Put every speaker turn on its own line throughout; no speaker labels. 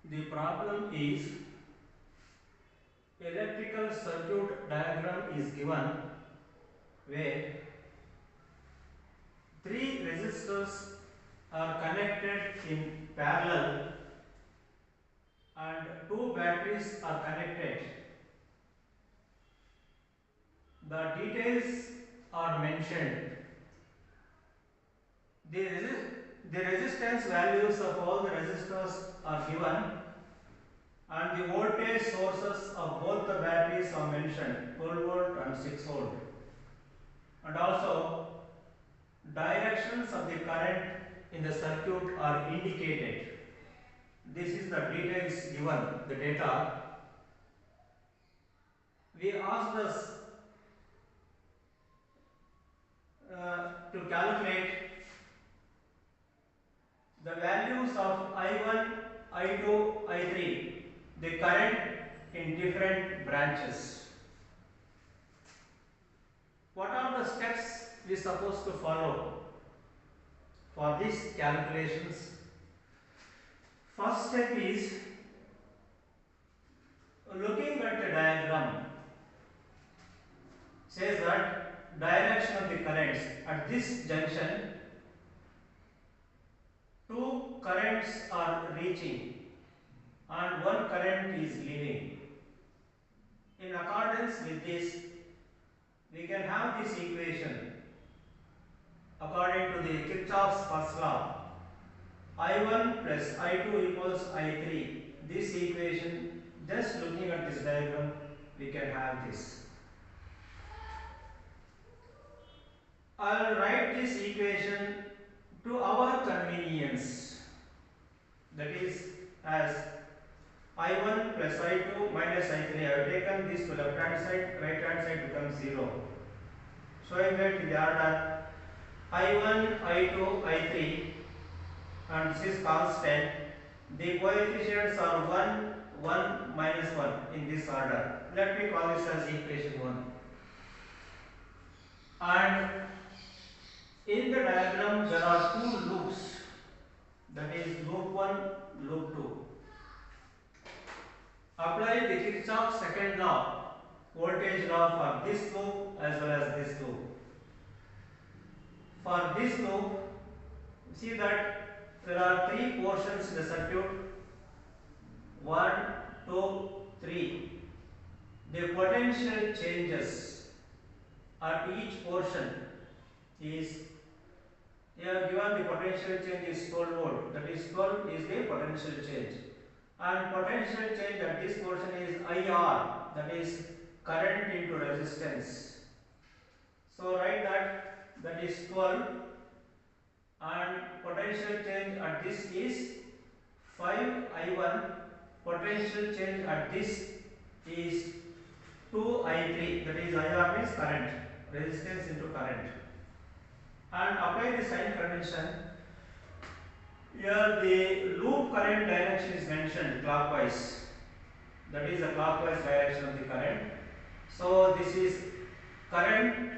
The problem is electrical circuit diagram is given where three resistors are connected in parallel and two batteries are connected. The details are mentioned. The, the resistance values of all the resistors are given and the voltage sources of both the batteries are mentioned, 12 volt and 6 volt. And also directions of the current in the circuit are indicated. This is the details given, the data. We asked us to calculate the values of I1, I2, I3, the current in different branches. What are the steps we are supposed to follow for these calculations? First step is looking at the diagram. Says that direction of the currents at this junction, two currents are reaching and one current is leaving. In accordance with this, we can have this equation according to the Kirchhoff's first law. I1 plus I2 equals I3. This equation, just looking at this diagram, we can have this. I will write this equation to our convenience. That is as I1 plus I2 minus I3. I have taken this to left hand side, right hand side becomes 0. Showing that in the order I1, I2, I3 and this is constant. The coefficients are 1, 1, minus 1 in this order. Let me call this as equation 1. And in the diagram there are two loops, that is loop 1, loop 2. Apply the Kirchhoff's second law, voltage law for this loop as well as this loop. For this loop, see that there are three portions in the circuit, 1, 2, 3. The potential changes at each portion is, they are given the potential change is 12 volt, that is 12 is the potential change, and potential change at this portion is IR, that is current into resistance. So write that is 12 and potential change at this is 5I1, potential change at this is 2I3, that is IR means current, resistance into current. And apply the sign convention. Here the loop current direction is mentioned clockwise, that is the clockwise direction of the current. So this is current,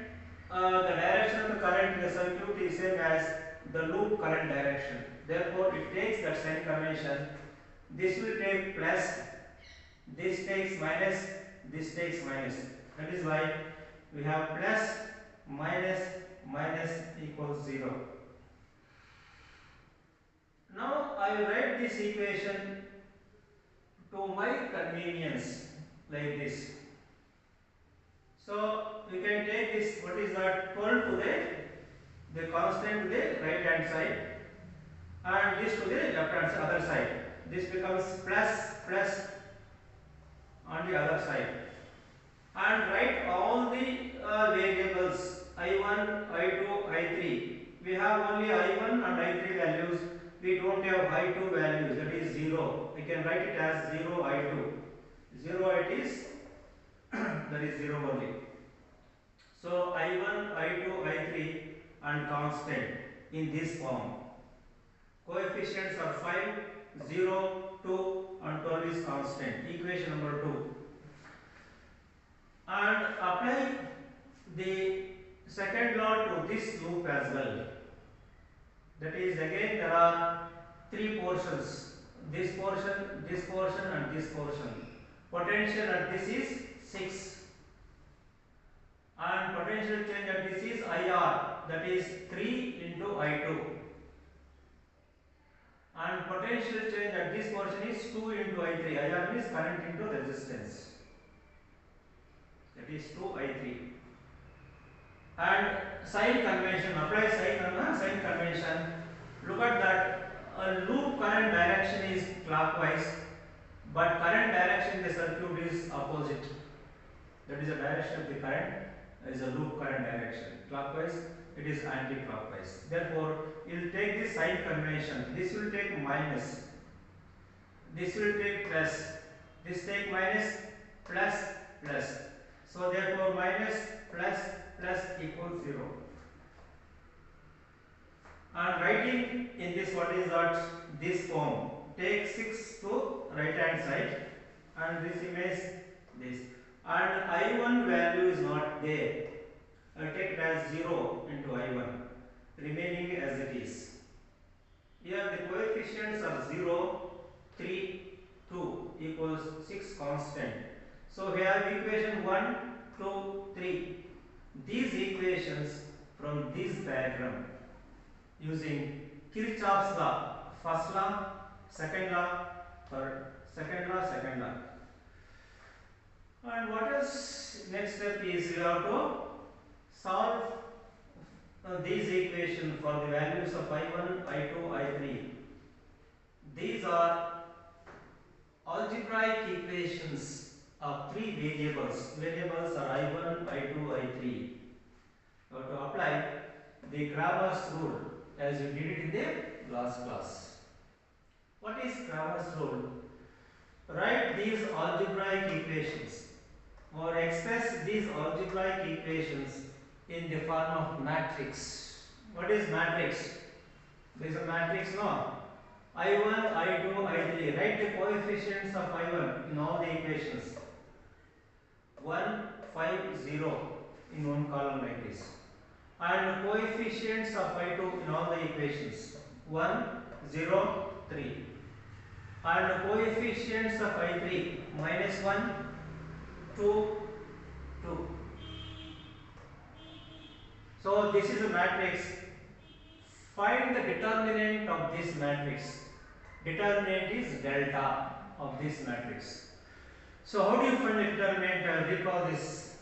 the direction of the current in the circuit is same as the loop current direction. Therefore it takes that sign convention. This will take plus, this takes minus, this takes minus. That is why we have plus, minus, minus equals 0. Now I will write this equation to my convenience like this. So we can take this, what is that, 12 to the constant to the right hand side and this to the left hand side, other side. This becomes plus on the other side. And write all the variables I1, I2, I3. We have only I1 and I3 values. We don't have I2 values, that is 0. We can write it as 0 I2. 0 it is, that is 0 only. So I1, I2, I3 and constant in this form. Coefficients are 5, 0, 2 and 12 is constant. Equation number 2. And apply the second law to this loop as well. That is, again there are three portions. this portion and this portion. Potential at this is 6 and potential change at this is IR, that is 3 into I2, and potential change at this portion is 2 into I3. IR means current into resistance, that is 2I3. And sign convention, apply sign convention. Look at that, a loop current direction is clockwise, but current direction in the circuit is opposite. That is the direction of the current is a loop current direction. Clockwise, it is anti-clockwise. Therefore, you will take this sign convention. This will take minus, this will take plus, this take minus, plus, plus. So therefore, minus plus plus equals 0. And writing in this, what is that? This form. Take 6 to right hand side and this image this. And I1 value is not there. I take it as 0 into I1, remaining as it is. Here the coefficients are 0, 3, 2 equals 6 constant. So we have equation 1, 2, 3. These equations from this diagram using Kirchhoff's law, first law, second law, third, second law, second law. And what is next step is we have to solve these equations for the values of I1, I2, I3. These are algebraic equations of 3 variables. Variables are I1, I2, I3. You have to apply the Cramer's rule as you did it in the last class. What is Cramer's rule? Write these algebraic equations or express these algebraic equations in the form of matrix. What is matrix? There is a matrix, no? I1, I2, I3. Write the coefficients of I1 in all the equations. 1, 5, 0 in one column like this. And coefficients of I2 in all the equations. 1, 0, 3. And coefficients of I3 minus 1, 2, 2. So this is a matrix. Find the determinant of this matrix. Determinant is delta of this matrix. So how do you find the determinant? Recall this.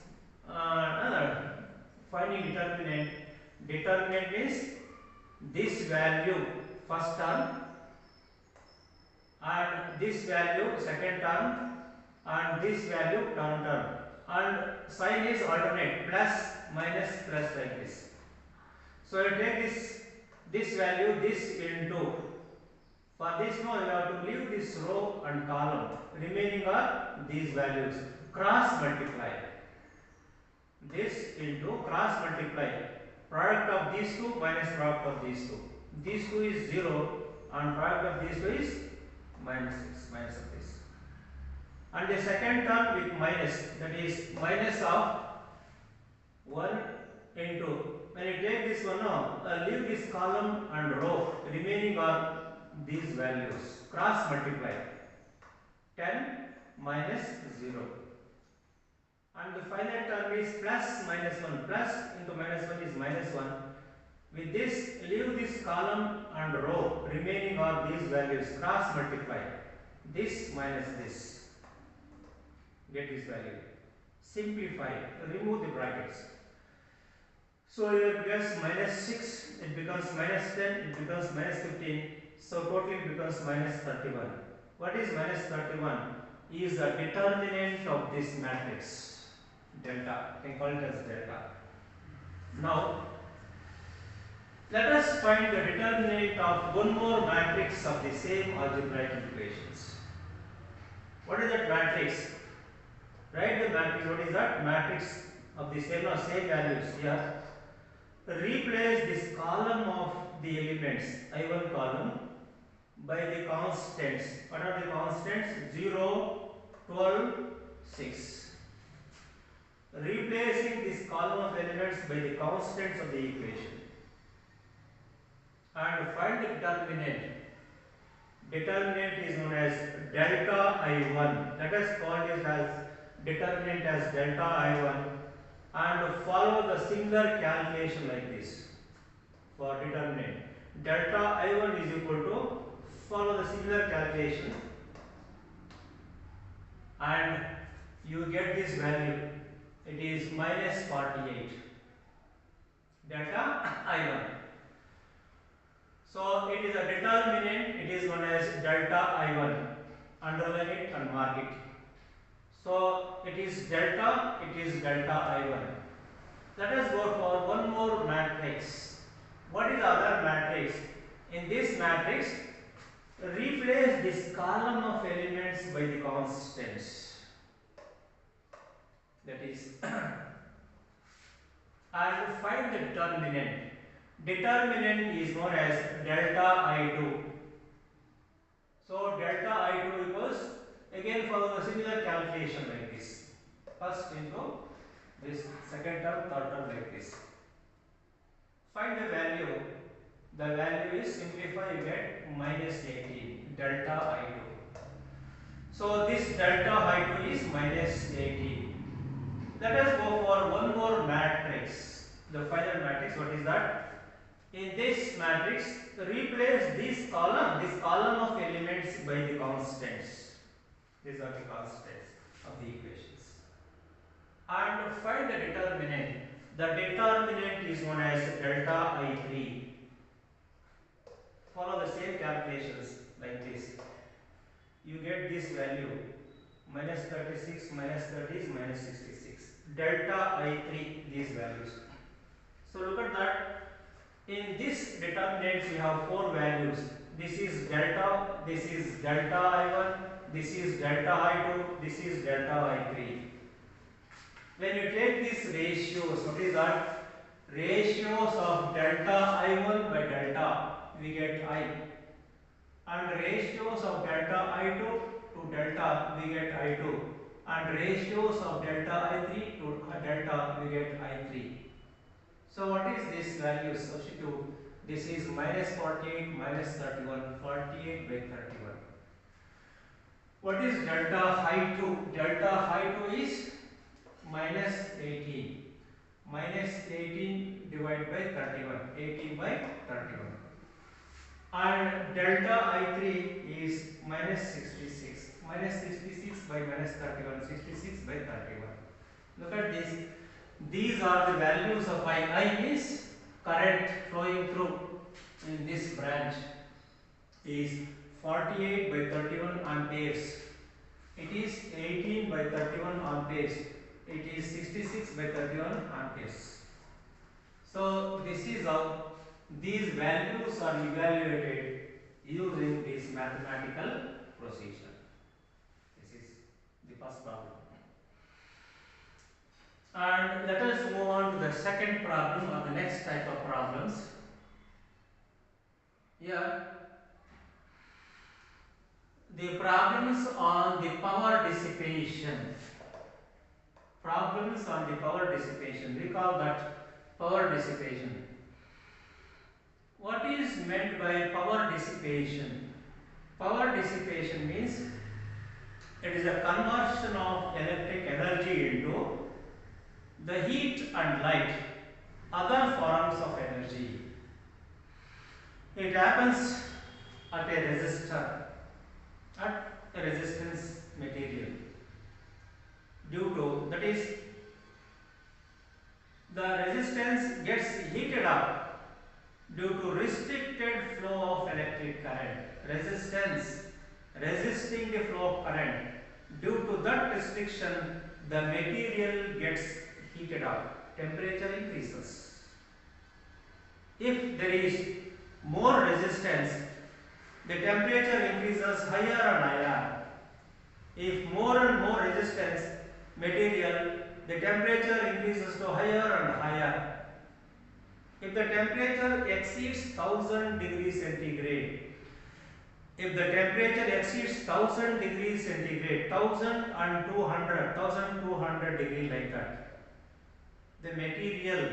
Finding determinant. Determinant is this value first term and this value second term and this value third term, and sign is alternate, plus minus plus like this. So you take this value, this into, for this now you have to leave this row and column, remaining are these values, cross multiply, this into cross multiply, product of these two minus product of these two. These two is 0 and product of these two is minus 6, minus of this. And the second term with minus, that is minus of 1 into, when you take this one now, leave this column and row, remaining are these values, cross multiply, 10 minus 0. And the final term is plus minus 1, plus into minus 1 is minus 1. With this, leave this column and row, remaining are these values, cross multiply, this minus this, get this value. Simplify, remove the brackets. So you plus minus 6, it becomes minus 10, it becomes minus 15, so total it becomes minus 31. What is minus 31? Is the determinant of this matrix, delta, you can call it as delta. Now, let us find the determinant of one more matrix of the same algebraic equations. What is that matrix? Write the matrix. What is that? Matrix of the same values here. Replace this column of the elements, I1 column, by the constants. What are the constants? 0, 12, 6. Replacing this column of elements by the constants of the equation. And find the determinant. determinant is known as delta I1. Let us call this as determinant as delta I1 and follow the similar calculation like this for determinant. Delta I1 is equal to, follow the similar calculation and you get this value. It is minus 48 delta I1. So it is a determinant, it is known as delta I1. Underline it and mark it. So it is delta I1. Let us go for one more matrix. What is the other matrix? In this matrix, replace this column of elements by the constants. That is and find the determinant. Determinant is known as delta I2. So delta I2 equals, again follow the similar calculation like this. First into this, second term, third term like this. Find the value. The value is, simplify, you get minus 18 delta I2. So this delta I2 is minus 18. Let us go for one more matrix. The final matrix, what is that? In this matrix, replace this column of elements by the constants. These are the constants of the equations. And find the determinant. The determinant is known as delta I3. Follow the same calculations like this. You get this value, minus 36, minus 30 is minus 66. Delta I3, these values. So look at that. In this determinant we have four values. This is delta I1, this is delta I2, this is delta I3. When you take these ratios, what is that? Ratios of delta I1 by delta, we get I. And ratios of delta I2 to delta, we get I2. And ratios of delta I3 to delta, we get I3. So what is this value? Substitute. This is minus 48 minus 31, 48 by 31. What is delta I2? Delta I2 is minus 18. Minus 18 divided by 31. 18 by 31. And delta I3 is minus 66. Minus 66 by minus 31. 66 by 31. Look at this. These are the values of I. I means current flowing through in this branch is 48 by 31 amperes. It is 18 by 31 amperes. It is 66 by 31 amperes. So this is how these values are evaluated using this mathematical procedure. This is the first problem. And let us move on to the second problem or the next type of problems. Here, the problems on the power dissipation. Problems on the power dissipation. We call that power dissipation. What is meant by power dissipation? Power dissipation means it is a conversion of electric energy into the heat and light, other forms of energy. It happens at a resistor, at a resistance material. Due to, that is, the resistance gets heated up due to restricted flow of electric current. Resistance resisting the flow of current. Due to that restriction, the material gets heated up, temperature increases. If there is more resistance, the temperature increases higher and higher. If more and more resistance material, the temperature increases to higher and higher. If the temperature exceeds 1000 degrees centigrade, if the temperature exceeds 1000 degrees centigrade, 1200 degree like that, the material,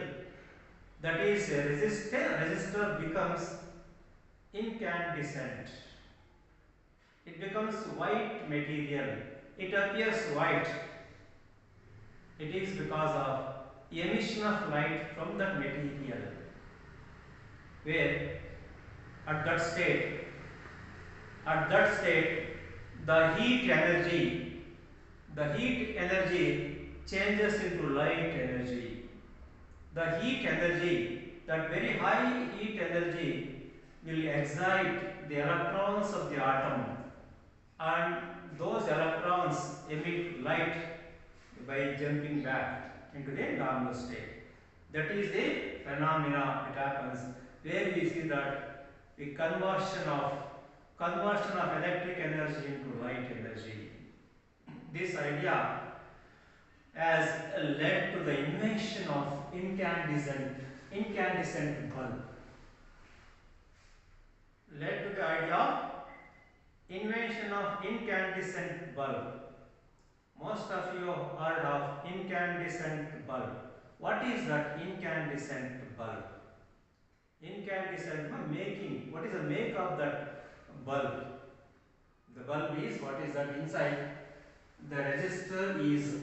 that is a resistor becomes incandescent. becomes white material. It appears white. It is because of emission of light from that material, where at that state, the heat energy changes into light energy. The heat energy, that very high heat energy, will excite the electrons of the atom, and those electrons emit light by jumping back into the normal state. That is the phenomena it happens, where we see that the conversion of electric energy into light energy. This idea has led to the invention of incandescent bulb. Led to the idea of invention of incandescent bulb. Most of you have heard of incandescent bulb. What is that incandescent bulb? Incandescent making. What is the make of that bulb? The bulb is, what is that inside? The resistor is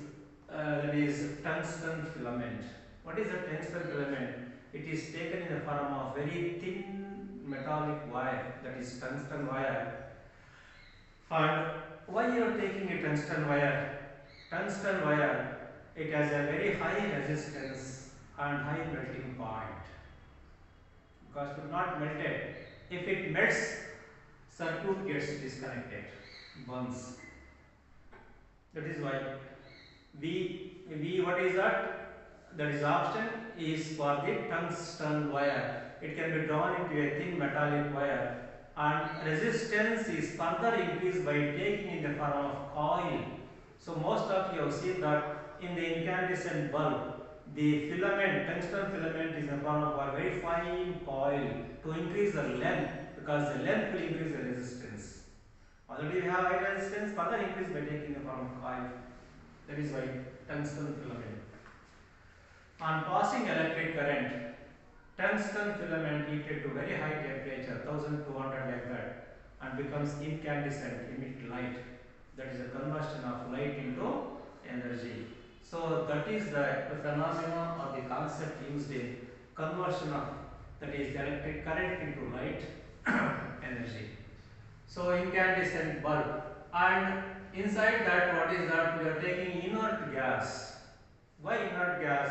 that is tungsten filament. What is a tungsten filament? It is taken in the form of very thin metallic wire, that is tungsten wire. And why you are taking a tungsten wire? Tungsten wire, it has a very high resistance and high melting point, because it will not melt it. If it melts, circuit gets disconnected, burns. That is why we what is that? That is option is for the tungsten wire. It can be drawn into a thin metallic wire, and resistance is further increased by taking in the form of coil. So most of you have seen that in the incandescent bulb, the filament, tungsten filament, is in the form of a very fine coil to increase the length, because the length will increase the resistance. Already we have high resistance, further increase by taking the form of coil. That is why tungsten filament. On passing electric current, tungsten filament heated to very high temperature, 1200 like that, and becomes incandescent, emit light. That is a conversion of light into energy. So that is the phenomena or the concept used in conversion of, that is, the electric current into light energy. So incandescent bulb, and inside that, what is that? We are taking inert gas. Why inert gas?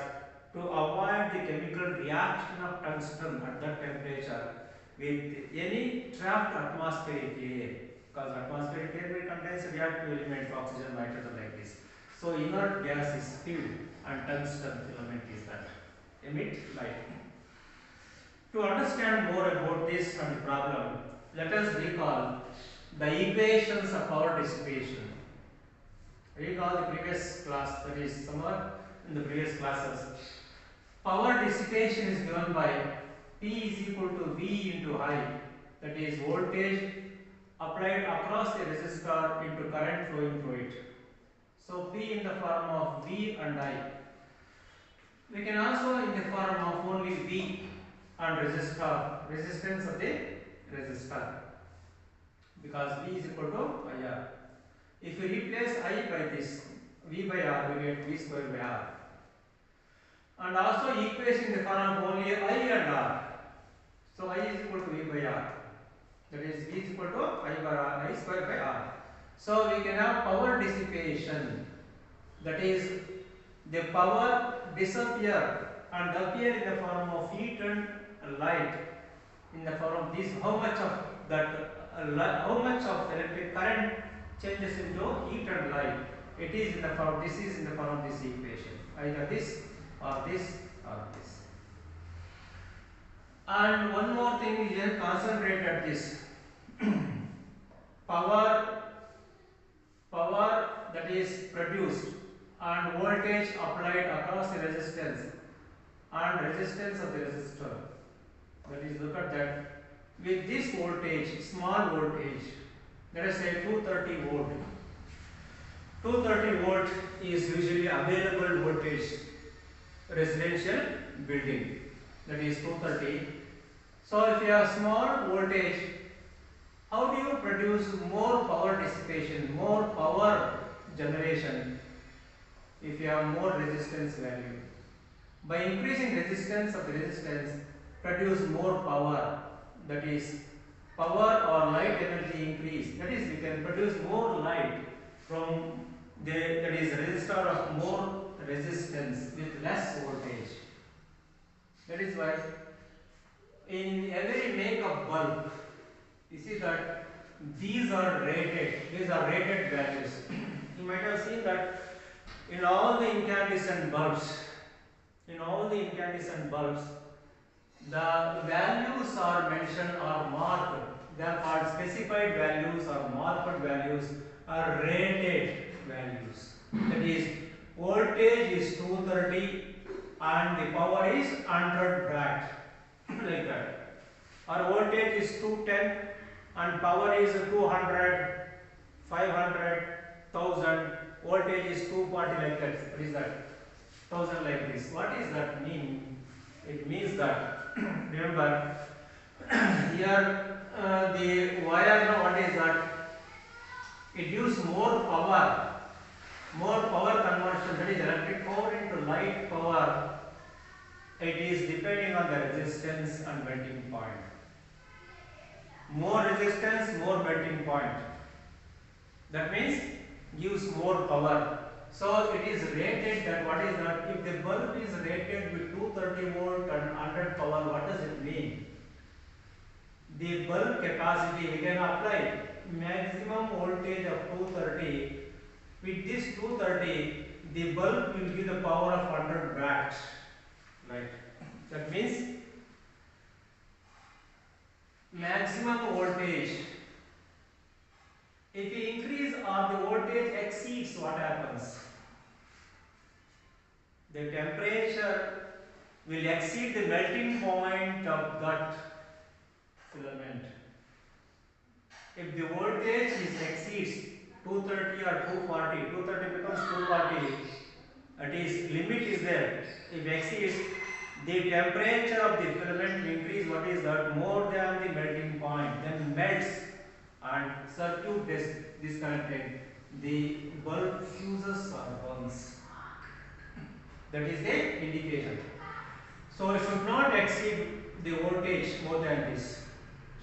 To avoid the chemical reaction of tungsten at that temperature with any trapped atmospheric air, because atmospheric air contains reactive elements, oxygen, nitrogen, like this. So inert gas is filled, and tungsten filament is that emit light. To understand more about this and the problem, let us recall the equations of power dissipation. Recall the previous class, that is somewhere in the previous classes. Power dissipation is given by P is equal to V into I, that is voltage applied across the resistor into current flowing through it. So P in the form of V and I. We can also in the form of only V and resistor, resistance of the resistor, because V is equal to IR. If we replace I by this, V by R, we get V square by R. And also equation in the form of only I and R. So I is equal to V by R. That is V is equal to I by R, I square by R. So we can have power dissipation. That is, the power disappear and appear in the form of heat and light. In the form of this, how much of that, how much of electric current changes into heat and light? It is in the form. This is in the form of this equation. Either this or this or this. And one more thing is just concentrate at this. power that is produced and voltage applied across the resistance and resistance of the resistor. That is, look at that. With this voltage, small voltage, let us say 230 volt. 230 volt is usually available voltage residential building, that is 230. So if you have small voltage, how do you produce more power dissipation, more power generation if you have more resistance value. By increasing resistance of the resistance, produce more power, that is power or light energy increase, that is we can produce more light from the, that is resistor of more resistance with less voltage. That is why in every make of bulb, you see that these are rated values. You might have seen that in all the incandescent bulbs, the values are mentioned or marked. They are called specified values or marked values or rated values. That is, voltage is 230 and the power is 100 watt, like that. Or voltage is 210 and power is 200, 500, 1000. Voltage is 240, like that. What is that? 1000, like this. What does that mean? It means that remember here the wire, now what is that? It gives more power conversion, that is electric power into light power. It is depending on the resistance and melting point. More resistance, more melting point. That means gives more power. So it is rated that, what is that? If the bulb is rated with 230 volt and 100 power, what does it mean? The bulb capacity, we can apply maximum voltage of 230. With this 230, the bulb will give the power of 100 watts. Right? That means maximum voltage. If we increase or the voltage exceeds, what happens? The temperature will exceed the melting point of that filament. If the voltage exceeds 230 or 240, 230 becomes 240, that is, limit is there. If exceeds, the temperature of the filament will increase, what is that? More than the melting point, then melts and circuit disconnected. The bulb fuses or burns. That is the indication. So it should not exceed the voltage more than this.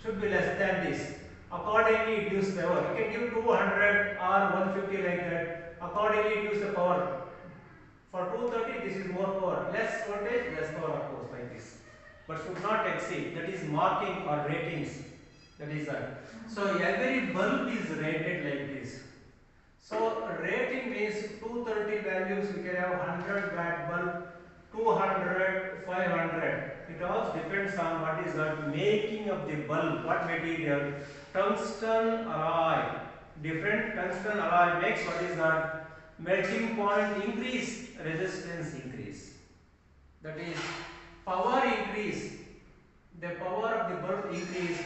Should be less than this. Accordingly, it gives power. You can give 200 or 150, like that. Accordingly, it gives the power. For 230, this is more power. Less voltage, less power, of course, like this. But should not exceed. That is marking or ratings. That is that. So every bulb is rated like this. So rating means 230 values. We can have 100 watt bulb, 200, 500. It all depends on what is the making of the bulb. What material? Tungsten alloy. Different tungsten alloy makes, what is that? Melting point increase, resistance increase. That is, power increase. The power of the bulb increase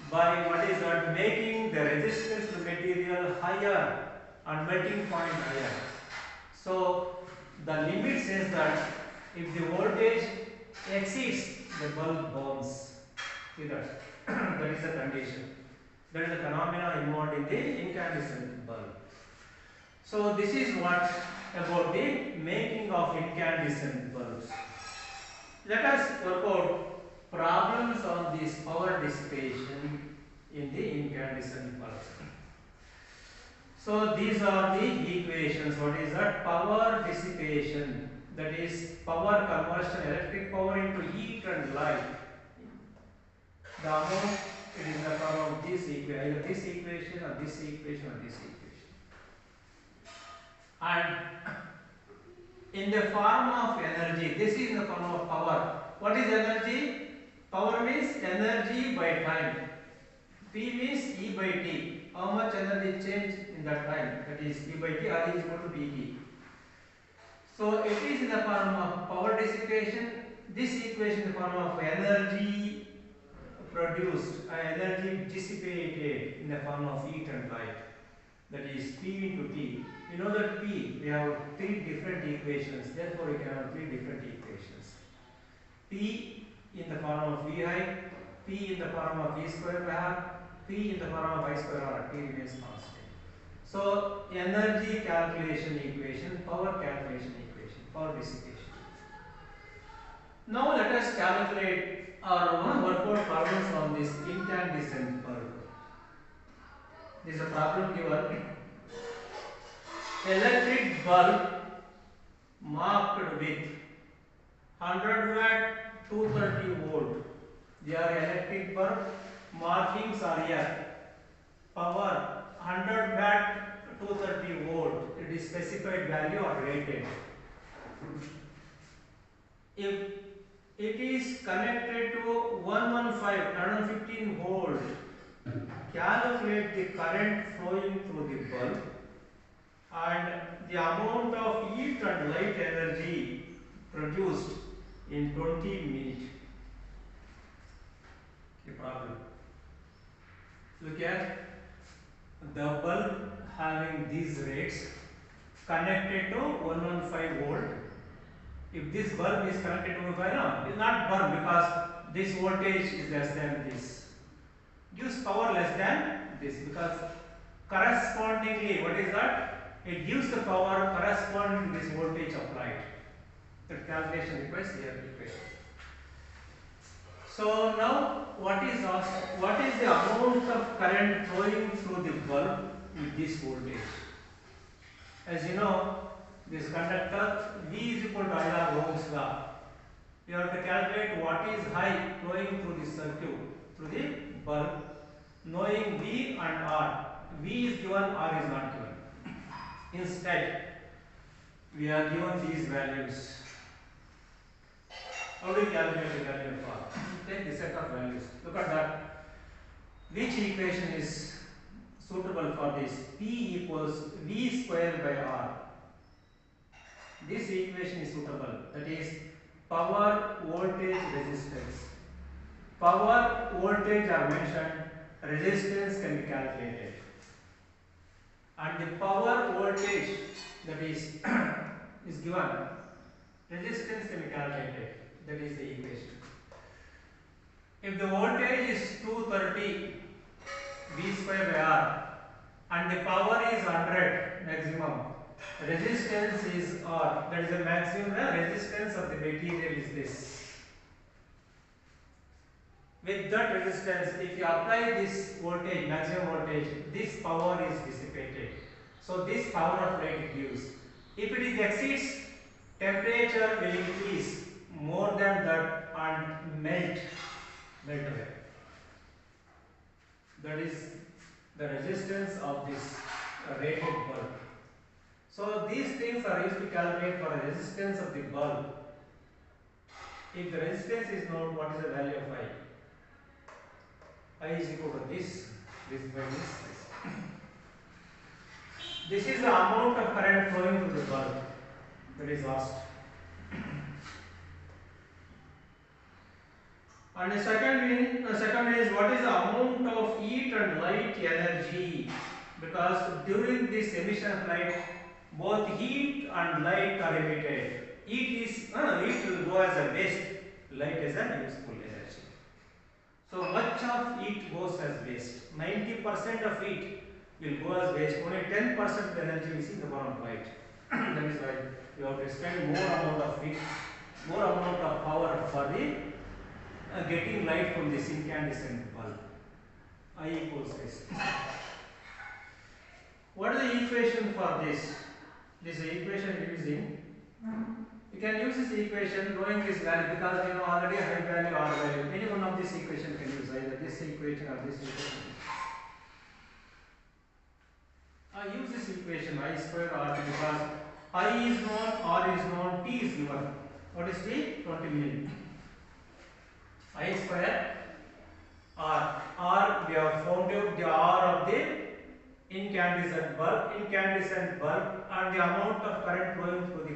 by, what is that? Making the resistance to material higher and melting point higher. So the limit says that if the voltage exceeds, the bulb burns. See that? That is the condition. That is the phenomena involved in the incandescent bulb. So this is what about the making of incandescent bulbs. Let us work out problems on this power dissipation in the incandescent bulbs. So these are the equations. What is that? Power dissipation, that is power conversion, electric power into heat and light. The amount, it is in the form of this equation, either this equation or this equation or this equation. And in the form of energy, this is in the form of power. What is energy? Power means energy by time. P means E by T. How much energy change in that time? That is E by T, R is equal to PT. So it is in the form of power dissipation. This equation in the form of energy produced, energy dissipated in the form of heat and light. That is P into T. You know that P, we have three different equations. Therefore, we can have three different equations. P in the form of Vi, P in the form of V square R, P in the form of I square R. T remains constant. So energy calculation equation, power calculation equation, power dissipation. Now let us calculate or work out problems on this incandescent bulb. This is a problem given. Electric bulb marked with 100 watt 230 volt. They are electric bulb markings are here. Power 100 watt 230 volt. It is specified value or rated. If it is connected to 115 volt, calculate the current flowing through the bulb and the amount of heat and light energy produced in 20 minutes. The problem. Look at the bulb having these rates connected to 115 volt. If this bulb is connected to 115, no, it is not bulb because this voltage is less than this. Gives power less than this because correspondingly, what is that? It gives the power corresponding to this voltage applied. The calculation requires here equation. So now what is the amount of current flowing through the bulb with this voltage? As you know, this conductor V is equal to IR Ohm's law. We have to calculate what is high flowing through this circuit, through the bulb, knowing V and R. V is given, R is not given. Instead, we are given these values. How do we calculate the value of R? Take the set of values. Look at that. Which equation is suitable for this? P equals V square by R. This equation is suitable. That is power, voltage, resistance. Power, voltage are mentioned. Resistance can be calculated. And the power, voltage that is is given. Resistance can be calculated. That is the equation. If the voltage is 230 V square by R and the power is 100 maximum, resistance is R, that is the maximum resistance of the material is this. With that resistance, if you apply this voltage, maximum voltage, this power is dissipated. So this power of light it gives. If it is exceeds, temperature will increase more than that and melt away. That is the resistance of this rated bulb. So these things are used to calculate for the resistance of the bulb. If the resistance is known, what is the value of I? I is equal to this by this. This is the amount of current flowing through the bulb that is asked. And the second is what is the amount of heat and light energy, because during this emission of light both heat and light are emitted. Heat will go as a waste, light is a useful energy. So much of heat goes as waste. 90% of heat will go as waste. Only 10% of the energy is in the form of light. That is why you have to spend more amount of heat, more amount of power for the getting light from this incandescent bulb. I equals this. What is the equation for this? This equation using. You can use this equation knowing this value because you know already high value or value. Any one of this equation can use either this equation or this equation. I use this equation I square R because I is known, R is known, T is given. What is T? 20 million. I square R. R, we have found out the R of the incandescent bulb, and the amount of current flowing through the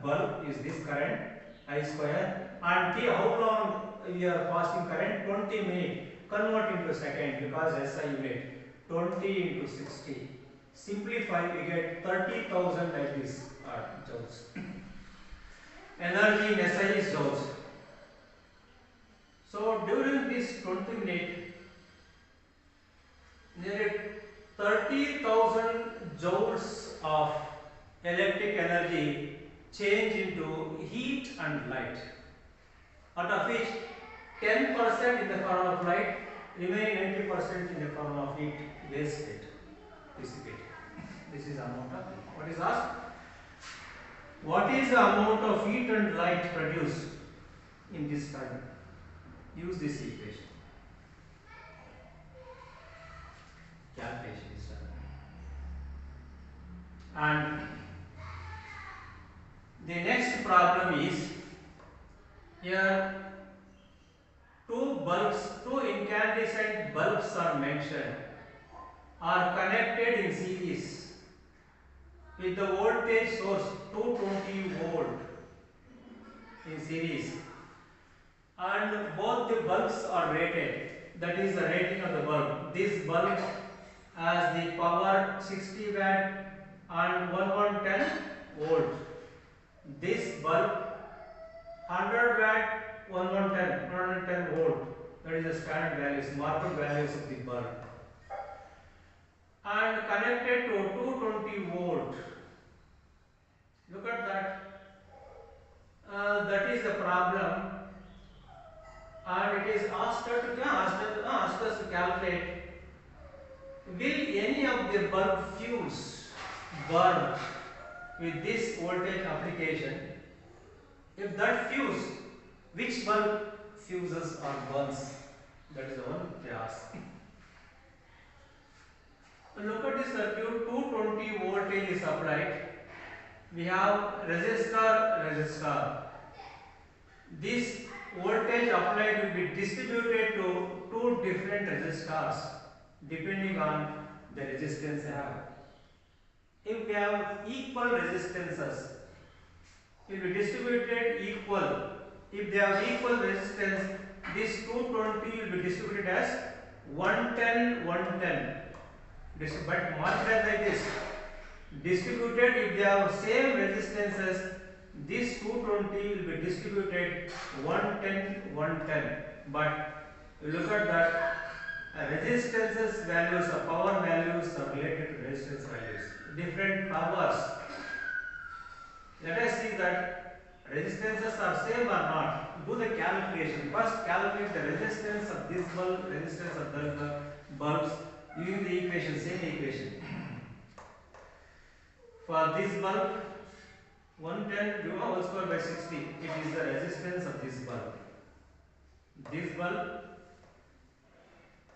bulb is this current I square, and T, how long we are passing current? 20 minutes. Convert into second because SI unit 20 into 60. Simplify, we get 30,000 like this joules. Energy in SI is joules. So during this 20 minutes, nearly 30,000 joules of electric energy change into heat and light, out of which 10% in the form of light, remaining 90% in the form of heat, wasted, dissipate. This is amount of heat. What is asked? What is the amount of heat and light produced in this time? Use this equation. Calculation is done. And the next problem is, here two incandescent bulbs are mentioned, are connected in series with the voltage source 220 volt in series, and both the bulbs are rated, that is the rating of the bulb. This bulb has the power 60 watt and 1110 volt. This bulb 100 watt 110 volt, that is the standard values, market values of the bulb, and connected to 220 volt. Look at that. That is the problem, and it is asked us to calculate, will any of the bulb fuse burn with this voltage application? If that fuse, which bulb fuses or burns? That is the one they ask. Look at this circuit, 220 voltage is applied. We have resistor. This voltage applied will be distributed to two different resistors depending on the resistance they have. If we have equal resistances, it will be distributed equal. If they have equal resistance, this 220 will be distributed as 110. But multiplied like this. Distributed, if they have same resistances, this 220 will be distributed 110. But look at that, resistances values or power values are related to resistance values. Different powers. Let us see that resistances are same or not. Do the calculation. First calculate the resistance of this bulb, resistance of the bulbs using the equation, same equation. For this bulb, 110 divided whole square by 60, it is the resistance of this bulb. This bulb,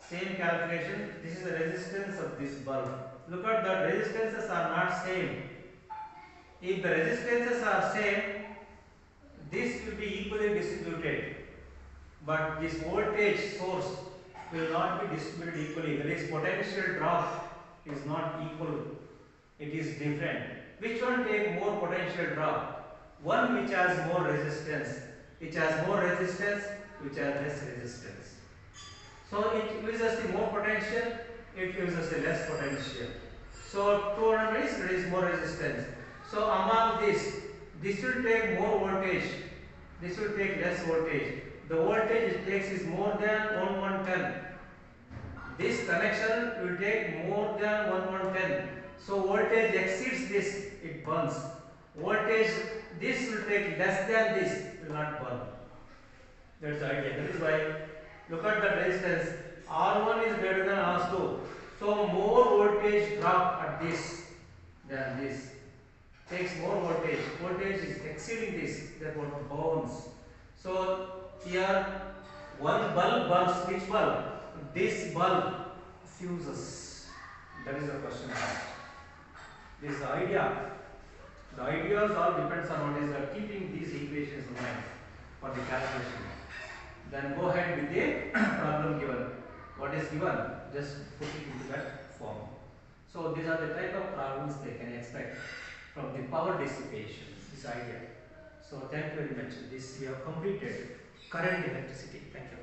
same calculation, this is the resistance of this bulb. Look at the resistances are not same. If the resistances are same, this will be equally distributed. But this voltage source will not be distributed equally. That is, potential drop is not equal. It is different. Which one take more potential drop? One which has more resistance. Which has more resistance, which has less resistance. So it gives us the more potential, it gives us the less potential. So 200 is more resistance. So among this will take more voltage, this will take less voltage. The voltage it takes is more than 1110. This connection will take more than 1110. So voltage exceeds this, it burns. Voltage, this will take less than this, will not burn. That's the idea. That is why, look at the resistance. R1 is greater than R2. So more voltage drop at this than this. Takes more voltage. Voltage is exceeding this, therefore burns. So here one bulb burns. Which bulb? This bulb fuses. That is the question asked. This is the idea. The ideas all depends on what is keeping these equations in mind for the calculation. Then go ahead with the problem given. What is given? Just put it into that form. So these are the type of problems they can expect from the power dissipation, this idea. So thank you very much. This we have completed current electricity. Thank you.